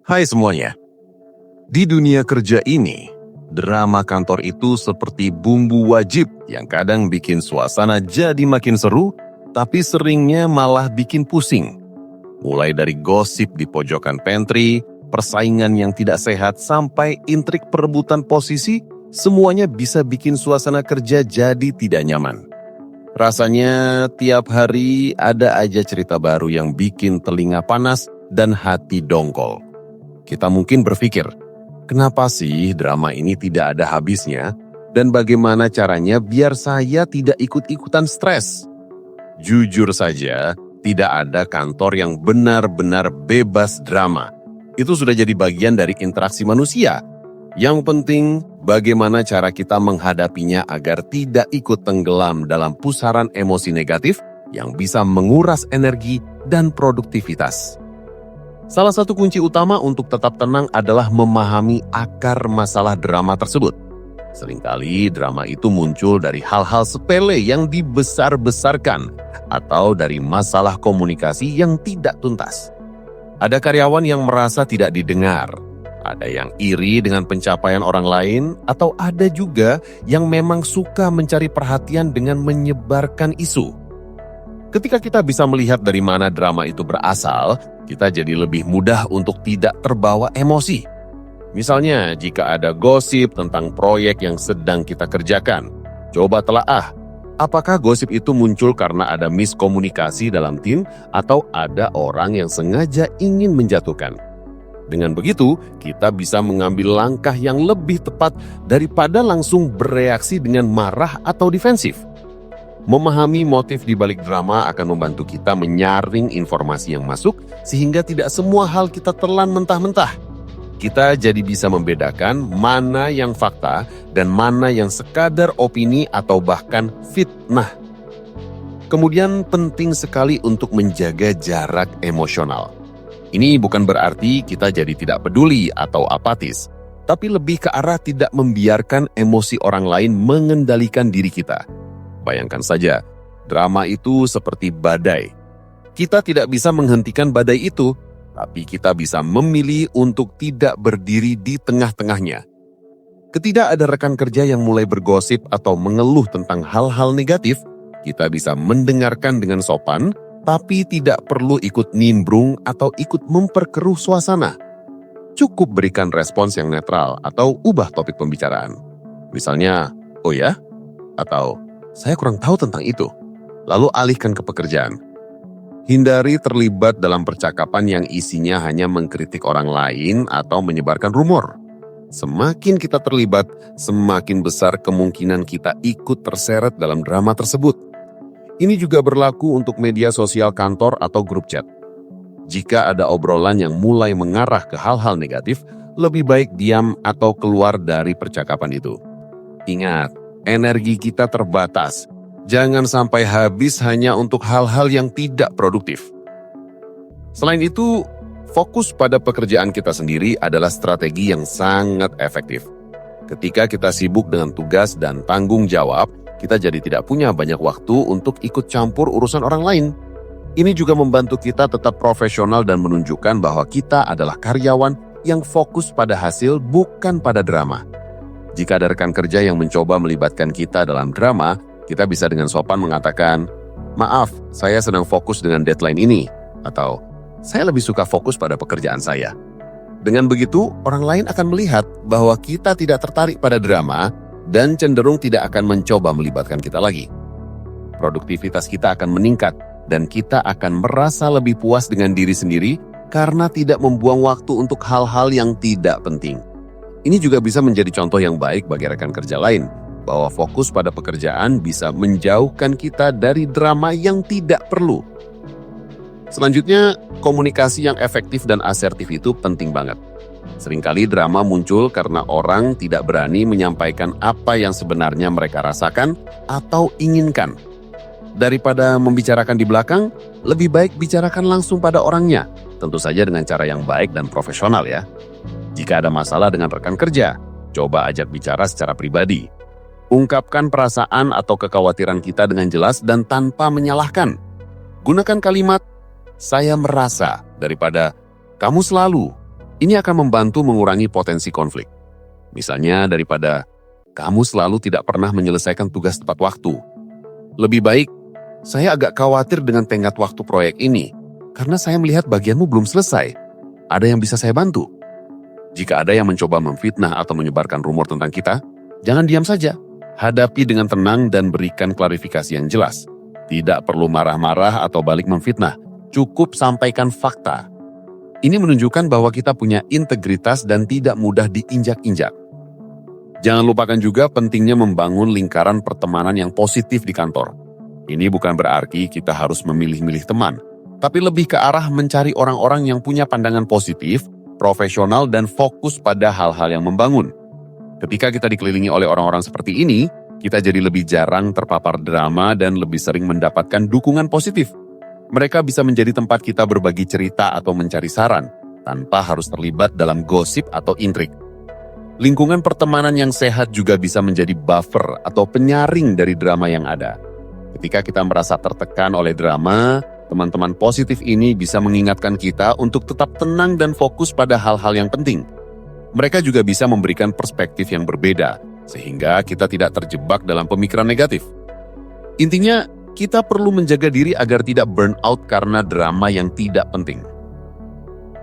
Hai semuanya, di dunia kerja ini, drama kantor itu seperti bumbu wajib yang kadang bikin suasana jadi makin seru, tapi seringnya malah bikin pusing. Mulai dari gosip di pojokan pantry, persaingan yang tidak sehat, sampai intrik perebutan posisi, semuanya bisa bikin suasana kerja jadi tidak nyaman. Rasanya tiap hari ada aja cerita baru yang bikin telinga panas dan hati dongkol. Kita mungkin berpikir, kenapa sih drama ini tidak ada habisnya? Dan bagaimana caranya biar saya tidak ikut-ikutan stres? Jujur saja, tidak ada kantor yang benar-benar bebas drama. Itu sudah jadi bagian dari interaksi manusia. Yang penting, bagaimana cara kita menghadapinya agar tidak ikut tenggelam dalam pusaran emosi negatif yang bisa menguras energi dan produktivitas. Salah satu kunci utama untuk tetap tenang adalah memahami akar masalah drama tersebut. Seringkali drama itu muncul dari hal-hal sepele yang dibesar-besarkan atau dari masalah komunikasi yang tidak tuntas. Ada karyawan yang merasa tidak didengar, ada yang iri dengan pencapaian orang lain, atau ada juga yang memang suka mencari perhatian dengan menyebarkan isu. Ketika kita bisa melihat dari mana drama itu berasal, kita jadi lebih mudah untuk tidak terbawa emosi. Misalnya, jika ada gosip tentang proyek yang sedang kita kerjakan, coba telaah, apakah gosip itu muncul karena ada miskomunikasi dalam tim atau ada orang yang sengaja ingin menjatuhkan. Dengan begitu, kita bisa mengambil langkah yang lebih tepat daripada langsung bereaksi dengan marah atau defensif. Memahami motif di balik drama akan membantu kita menyaring informasi yang masuk sehingga tidak semua hal kita telan mentah-mentah. Kita jadi bisa membedakan mana yang fakta dan mana yang sekadar opini atau bahkan fitnah. Kemudian penting sekali untuk menjaga jarak emosional. Ini bukan berarti kita jadi tidak peduli atau apatis, tapi lebih ke arah tidak membiarkan emosi orang lain mengendalikan diri kita. Bayangkan saja, drama itu seperti badai. Kita tidak bisa menghentikan badai itu, tapi kita bisa memilih untuk tidak berdiri di tengah-tengahnya. Ketika ada rekan kerja yang mulai bergosip atau mengeluh tentang hal-hal negatif, kita bisa mendengarkan dengan sopan, tapi tidak perlu ikut nimbrung atau ikut memperkeruh suasana. Cukup berikan respons yang netral atau ubah topik pembicaraan. Misalnya, "Oh ya?" Atau "Saya kurang tahu tentang itu." Lalu alihkan ke pekerjaan. Hindari terlibat dalam percakapan yang isinya hanya mengkritik orang lain atau menyebarkan rumor. Semakin kita terlibat, semakin besar kemungkinan kita ikut terseret dalam drama tersebut. Ini juga berlaku untuk media sosial kantor atau grup chat. Jika ada obrolan yang mulai mengarah ke hal-hal negatif, lebih baik diam atau keluar dari percakapan itu. Ingat, energi kita terbatas. Jangan sampai habis hanya untuk hal-hal yang tidak produktif. Selain itu, fokus pada pekerjaan kita sendiri adalah strategi yang sangat efektif. Ketika kita sibuk dengan tugas dan tanggung jawab, kita jadi tidak punya banyak waktu untuk ikut campur urusan orang lain. Ini juga membantu kita tetap profesional dan menunjukkan bahwa kita adalah karyawan yang fokus pada hasil, bukan pada drama. Jika ada rekan kerja yang mencoba melibatkan kita dalam drama, kita bisa dengan sopan mengatakan, "Maaf, saya sedang fokus dengan deadline ini." Atau, "Saya lebih suka fokus pada pekerjaan saya." Dengan begitu, orang lain akan melihat bahwa kita tidak tertarik pada drama dan cenderung tidak akan mencoba melibatkan kita lagi. Produktivitas kita akan meningkat dan kita akan merasa lebih puas dengan diri sendiri karena tidak membuang waktu untuk hal-hal yang tidak penting. Ini juga bisa menjadi contoh yang baik bagi rekan kerja lain, bahwa fokus pada pekerjaan bisa menjauhkan kita dari drama yang tidak perlu. Selanjutnya, komunikasi yang efektif dan asertif itu penting banget. Seringkali drama muncul karena orang tidak berani menyampaikan apa yang sebenarnya mereka rasakan atau inginkan. Daripada membicarakan di belakang, lebih baik bicarakan langsung pada orangnya, tentu saja dengan cara yang baik dan profesional ya. Jika ada masalah dengan rekan kerja, coba ajak bicara secara pribadi. Ungkapkan perasaan atau kekhawatiran kita dengan jelas dan tanpa menyalahkan. Gunakan kalimat, "Saya merasa," daripada "Kamu selalu." Ini akan membantu mengurangi potensi konflik. Misalnya daripada kamu selalu tidak pernah menyelesaikan tugas tepat waktu. Lebih baik, saya agak khawatir dengan tenggat waktu proyek ini karena saya melihat bagianmu belum selesai. Ada yang bisa saya bantu? Jika ada yang mencoba memfitnah atau menyebarkan rumor tentang kita, jangan diam saja. Hadapi dengan tenang dan berikan klarifikasi yang jelas. Tidak perlu marah-marah atau balik memfitnah. Cukup sampaikan fakta. Ini menunjukkan bahwa kita punya integritas dan tidak mudah diinjak-injak. Jangan lupakan juga pentingnya membangun lingkaran pertemanan yang positif di kantor. Ini bukan berarti kita harus memilih-milih teman, tapi lebih ke arah mencari orang-orang yang punya pandangan positif, profesional, dan fokus pada hal-hal yang membangun. Ketika kita dikelilingi oleh orang-orang seperti ini, kita jadi lebih jarang terpapar drama dan lebih sering mendapatkan dukungan positif. Mereka bisa menjadi tempat kita berbagi cerita atau mencari saran, tanpa harus terlibat dalam gosip atau intrik. Lingkungan pertemanan yang sehat juga bisa menjadi buffer atau penyaring dari drama yang ada. Ketika kita merasa tertekan oleh drama, teman-teman positif ini bisa mengingatkan kita untuk tetap tenang dan fokus pada hal-hal yang penting. Mereka juga bisa memberikan perspektif yang berbeda, sehingga kita tidak terjebak dalam pemikiran negatif. Intinya, kita perlu menjaga diri agar tidak burn out karena drama yang tidak penting.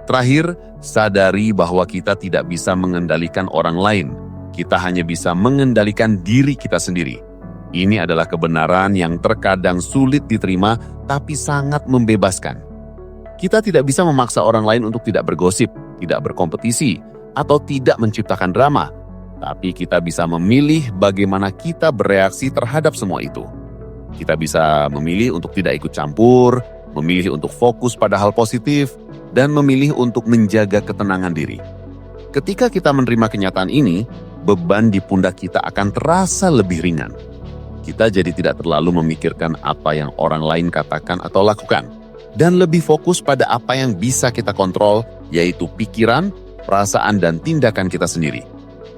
Terakhir, sadari bahwa kita tidak bisa mengendalikan orang lain. Kita hanya bisa mengendalikan diri kita sendiri. Ini adalah kebenaran yang terkadang sulit diterima, tapi sangat membebaskan. Kita tidak bisa memaksa orang lain untuk tidak bergosip, tidak berkompetisi, atau tidak menciptakan drama. Tapi kita bisa memilih bagaimana kita bereaksi terhadap semua itu. Kita bisa memilih untuk tidak ikut campur, memilih untuk fokus pada hal positif, dan memilih untuk menjaga ketenangan diri. Ketika kita menerima kenyataan ini, beban di pundak kita akan terasa lebih ringan. Kita jadi tidak terlalu memikirkan apa yang orang lain katakan atau lakukan, dan lebih fokus pada apa yang bisa kita kontrol, yaitu pikiran, perasaan, dan tindakan kita sendiri.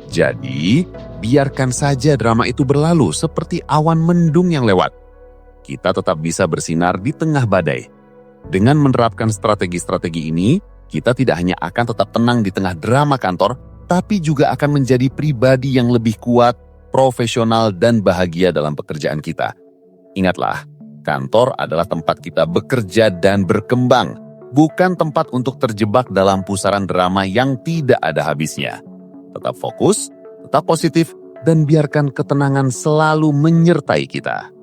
Jadi, biarkan saja drama itu berlalu seperti awan mendung yang lewat. Kita tetap bisa bersinar di tengah badai. Dengan menerapkan strategi-strategi ini, kita tidak hanya akan tetap tenang di tengah drama kantor, tapi juga akan menjadi pribadi yang lebih kuat, profesional, dan bahagia dalam pekerjaan kita. Ingatlah, kantor adalah tempat kita bekerja dan berkembang, bukan tempat untuk terjebak dalam pusaran drama yang tidak ada habisnya. Tetap fokus, tetap positif, dan biarkan ketenangan selalu menyertai kita.